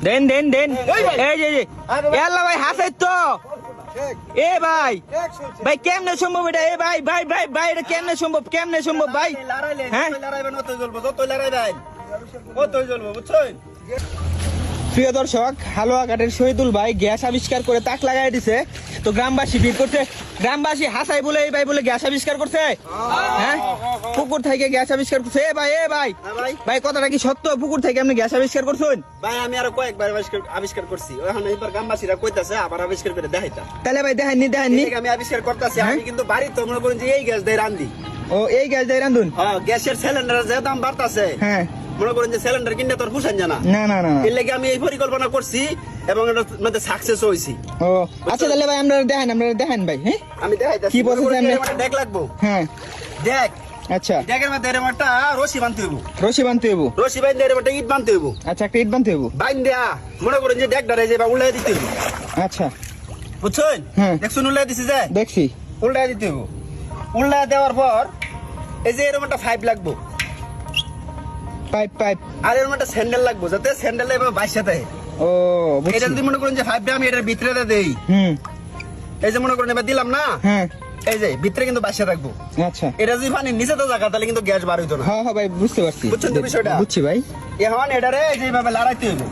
দেন দেন দেন এই যে আল্লাহ ভাই হাসাই তো এ ভাই ভাই কেমনে সম্ভব এটা এ ভাই ভাই ভাই ভাই এটা কেমনে সম্ভব ভাই হ্যাঁ প্রিয় দর্শক হালুয়াঘাটের শহীদুল ভাই গ্যাস আবিষ্কার করে তাক লাগাই দিছে তো গ্রামবাসী ভিড় করছে গ্রামবাসী হাসাই বলে এই ভাই বলে গ্যাস আবিষ্কার করছে হ্যাঁ পুকুর থেকে গ্যাস আবিষ্কার করছে এ ভাই ভাই কথাটা কি সত্য পুকুর থেকে আপনি গ্যাস আবিষ্কার করছেন ভাই আমি আরো কয়েকবার আবিষ্কার করছি এখন এইবার গ্রামবাসীরা কইতাছে আবার আবিষ্কার করে দেখাইতা তাহলে ভাই দেখাননি আমি আবিষ্কার করতেছি আমি কিন্তু বাড়িতে মনে করেন যে এই গ্যাস দিয়ে রান্ধি ও এই গ্যাস দিয়ে রান্ধুন হ্যাঁ গ্যাসের সিলিন্ডার যে দাম বাড়তাছে হ্যাঁ মনে করেন যে সিলিন্ডার কিনতে তোর পুষান জানা না এর লাগি আমি এই পরিকল্পনা করছি এবং এটার মধ্যে সাকসেস হইছি ও আচ্ছা তাহলে ভাই আমরা দেখেন ভাই হ্যাঁ আমি দেখাইতাছি কি বলছেন আপনি দেখ লাগবো হ্যাঁ দেখ আচ্ছা দেখের মধ্যে এরকম একটা রশি বানতে হইব রশি বানতে হইব রশি বানতে এরকম একটা ইট বানতে হইব আচ্ছা একটা ইট বানতে হইব বাইন্দা মনে করেন যে দেখ ধরে যে বা উল্লাই দিতে হইব আচ্ছা বুঝছেন হ্যাঁ দেখছুন উল্লাই দিছে যে দেখছি উল্লাই দিতে হইব উল্লাই দেওয়ার পর এই যে এরকম একটা পাইপ লাগবো পাইপ আর এরকম একটা স্যান্ডেল লাগবো যাতে স্যান্ডেল এভাবে বাইসা থাকে ও এটা বুঝছি যদি মনে করেন যে পাইপটা আমি এটার ভিতরে দেই এই যে মনে করেন এবার দিলাম না হ্যাঁ এই যে ভিতরে কিন্তু বাইসা রাখবো আচ্ছা এটা যদি পানির নিচে তো জায়গা তাহলে কিন্তু গ্যাস বার হইতো না হ্যাঁ ভাই বুঝতে পারছি বুঝছেন তো বিষয়টা? বুঝছি ভাই এখন এটারে এই যে এইভাবে লড়াইতে হইব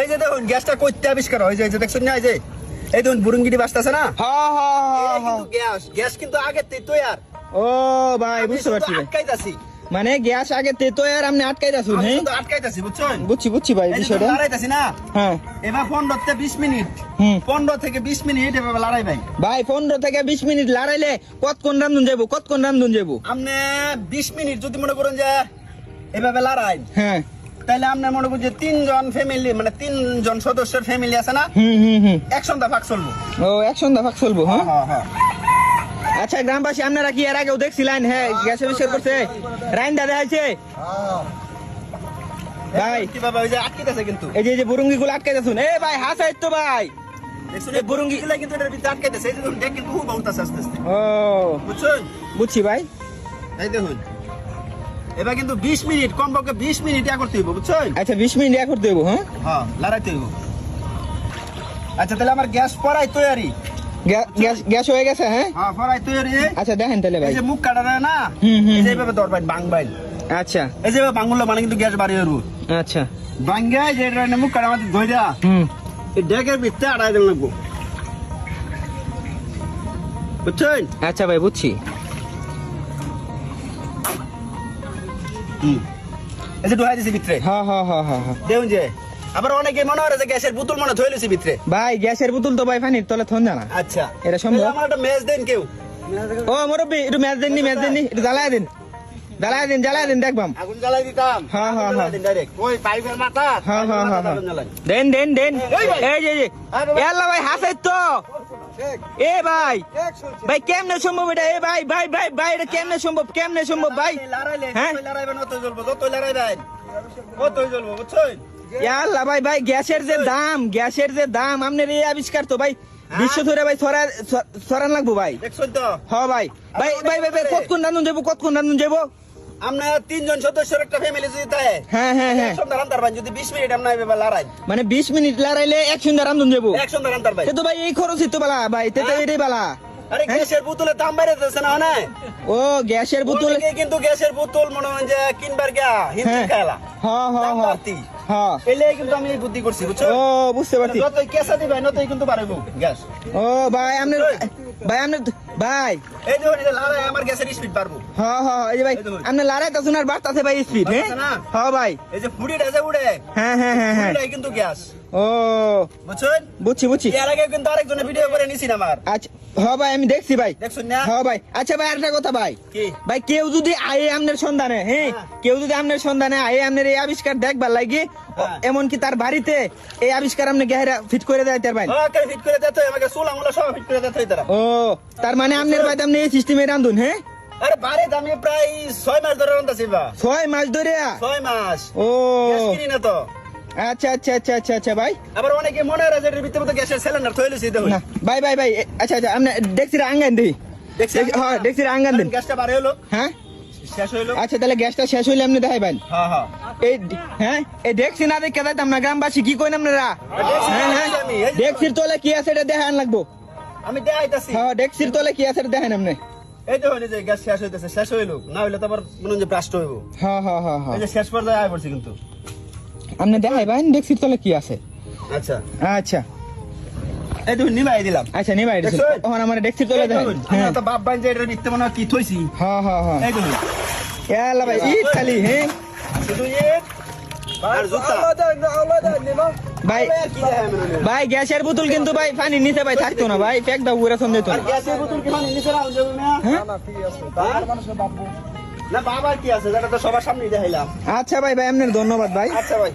এই যে দেখুন গ্যাসটা কইতে আবিষ্কার হয় যে দেখছেন না এই যে এই দেখুন বুরুঙ্গিটি বাজতেছে না কিন্তু গ্যাস কিন্তু আগে তৈয়ার ও ভাই বুঝতে পারছি ভাই আটকাইতাছি মানে গ্যাস আগে তেতো আর আপনি আটকাই দাসুন আমি হ্যাঁ শুধু আটকাইতাছি বুঝছেন বুঝছি ভাই এই যে বিষয়টা লড়াইতাছি না হ্যাঁ এবার 15 থেকে 20 মিনিট 15 থেকে 20 মিনিট এভাবে লড়াই ভাই ভাই 15 থেকে 20 মিনিট লড়াইলে কতক্ষণ রান্ধুন যাবো আপনি 20 মিনিট যদি মনে করেন যে এভাবে লড়াই হ্যাঁ তাহলে আপনি মনে করেন যে 3 জন ফ্যামিলি মানে 3 জন সদস্যের ফ্যামিলি আছে না এক সন্ধ্যা ভাগ চলবো ও এক সন্ধ্যা ভাগ চলবো হ্যাঁ হ্যাঁ আচ্ছা গ্রামবাসী আপনারা কি এর আগেও দেখছিলেন হ্যাঁ গ্যাস আবিষ্কার করছে রাইন্দা দেখাইছে ভাই কিভাবে ওই যে আটকেছে কিন্তু এই যে বুরুঙ্গি গুলো আটকাই দাসুন এ ভাই হাসাই তো ভাই দেখছেন এই বুরুঙ্গি গুলো কিন্তু এর ভিতরে আটকাইতেছে এই দেখুন দেখ কিন্তু খুব উঠতাছে আস্তে আস্তে ও বুঝছেন বুঝছি ভাই এই দেখুন এবার কিন্তু 20 মিনিট কমপক্ষে 20 মিনিট ইয়া করতে হইব বুঝছেন আচ্ছা 20 মিনিট ইয়া করতে দেবো হ্যাঁ হ্যাঁ লড়াইতে হইব আচ্ছা তাহলে আমার গ্যাস পড়াই তৈরি গ্যাস হয়ে গেছে হ্যাঁ হ্যাঁ পড়াই তৈরি আচ্ছা দেখেন তাহলে ভাই এই যে মুখ কাটা না এই যে এইভাবে দরবাই বাংবাইল আচ্ছা এই যে বাংলা মানে কিন্তু গ্যাস বাড়ি হইব আচ্ছা বাঙ্গাই যে এটা মুখ কাটা আমাদের ধইরা এই ডেকের ভিতরে আড়াই দিন লাগবো বুঝছেন আচ্ছা ভাই বুঝছি এই যে ঢুকাই দিছি ভিতরে হ্যাঁ দেখুন যে আবার অনেকে মনে হয় যে গ্যাসের বোতল মনে ধুয়ে লইছি ভিতরে ভাই গ্যাসের বোতল তো ভাই পানির তলে থন জানা আচ্ছা এটা সম্ভব আমার একটা মেজ দেন কেউ ও মুরব্বি একটু ম্যাচ দেননি একটু জ্বালায় দিন দেখবাম আগুন জ্বালাই দিতাম হ্যাঁ ডাইরেক্ট ওই পাইপের মাথা হ্যাঁ দেন এই যে আল্লাহ ভাই হাসাই তো এ ভাই ভাই কেমনে সম্ভব এটা এ ভাই ভাই ভাই ভাই এটা কেমনে সম্ভব ভাই হ্যাঁ লড়াইবেন অত জ্বলবো যত লড়াইবেন কতই জ্বলবো বুঝছেন আল্লাহ ভাই গ্যাসের যে দাম আপনার এই আবিষ্কার তো ভাই বিশ্ব ধরে ভাই সরান লাগবো ভাই দেখছেন তো হ্যাঁ ভাই কতক্ষণ রান্ধুন যাবো আমরা 3 জন সদস্যের একটা ফ্যামিলি যদি থাকে হ্যাঁ সন্ধ্যা রান্তার ভাই যদি 20 মিনিট আমরা এভাবে লড়াই মানে 20 মিনিট লড়াইলে এক সন্ধ্যা রান্ধুন যাবো এক সন্ধ্যা রান্তার ভাই তো ভাই এই খরচই তো বালা ভাই এটাই বালা আরে গ্যাসের বোতলে দাম বাইরে যাচ্ছে না না ও গ্যাসের বোতল কিন্তু গ্যাসের বোতল মনে হয় যে কিনবার গিয়া হিন্দি খেলা হ্যাঁ এলে কিন্তু আমি এই বুদ্ধি করছি বুঝছো ও বুঝতে পারছি যতই কেসা দিবে নতই কিন্তু পারবো গ্যাস ও ভাই ভাই এই যে লড়াই আমার গ্যাসের স্পিড পারবো হ্যাঁ এই যে ভাই আপনি লড়াই তো শোনার বার্তাছে ভাই স্পিড হ্যাঁ ভাই এই যে ফুডিটা যে উড়ে হ্যাঁ এটাই কিন্তু গ্যাস ও বুঝছেন বুঝছি এর আগে কিন্তু আরেকজনের ভিডিও করে নিছি না আমার আচ্ছা হ্যাঁ ভাই আমি দেখছি ভাই দেখছুন না হ্যাঁ ভাই আচ্ছা ভাই আরেকটা কথা ভাই কি ভাই কেউ যদি আয়ে আমনের সন্ধানে কেউ যদি আমনের সন্ধানে আয়ে আমনের এই আবিষ্কার দেখবার লাগে এমনকি তার বাড়িতে এই আবিষ্কার আপনি গেহারা ফিট করে দেয় তার ভাই ফিট করে দিতে আমাকে চুল আঙুলা সব ফিট করে দিতে তারা ও তার মানে আপনার ভাই আপনি এই সিস্টেমে রান্ধুন হ্যাঁ আরে বারে আমি প্রায় 6 মাস ধরে রান্তাছি বা 6 মাস ধরে 6 মাস ও গ্যাস কিনি না তো আচ্ছা ভাই আবার অনেকে মনে হয় যে এর ভিতরে তো গ্যাসের সিলিন্ডার থইলছি দেখুন না ভাই আচ্ছা আপনি দেখছি আঙ্গান দিই দেখছি হ্যাঁ দেখছি আঙ্গান দিন গ্যাসটা বারে হলো হ্যাঁ শেষ হইলো। আচ্ছা তাহলে গ্যাসটা শেষ হইলে আপনি দেখাইবেন। হ্যাঁ হ্যাঁ এই হ্যাঁ এই ডেক্সি না দেখে যাইতাম না, গ্রামবাসী কি কইন আপনারা? হ্যাঁ হ্যাঁ ডেক্সির তলে কি আছে এটা দেখান লাগবো। আমি দেখাইতাছি। হ্যাঁ ডেক্সির তলে কি আছে এটা দেখেন আপনি। এই দেখুন এই যে গ্যাস শেষ হইতেছে, শেষ হইলো না হইলে তো আবার মনে হয় যে ব্রাস্ট হইব। হ্যাঁ হ্যাঁ হ্যাঁ হ্যাঁ এই যে শেষ পর্যায়ে আয় পড়ছে কিন্তু। আপনি দেখাইবেন ডেক্সির তলে কি আছে। আচ্ছা আচ্ছা এই দেখুন নিভাই দিলাম। আচ্ছা নিয়ে বাইরে দেখছেন? তখন আমার ডেক্সির তলে দেখেন। আমি হ্যাঁ তো বাপ বাইন যে এটা নিতে মনে হয় কি থইছি। হ্যাঁ হ্যাঁ হ্যাঁ এই দেখুন ইয়াল্লা ভাই ঈদ খালি হ্যাঁ শুধু ইট আর জুতা। ভাই আর কি দেখায় মনে হয়? ভাই গ্যাসের বোতল কিন্তু ভাই পানির নিচে ভাই থাকতো না ভাই, প্যাক দাও উড়ে সন্দেহ তো। আর গ্যাসের বোতল কি মানে নিচে রাখুন যাবে না? হ্যাঁ না বাবার কি আছে, যেটা তো সবার সামনেই দেখাইলাম। আচ্ছা ভাই ভাই আপনার ধন্যবাদ ভাই। আচ্ছা ভাই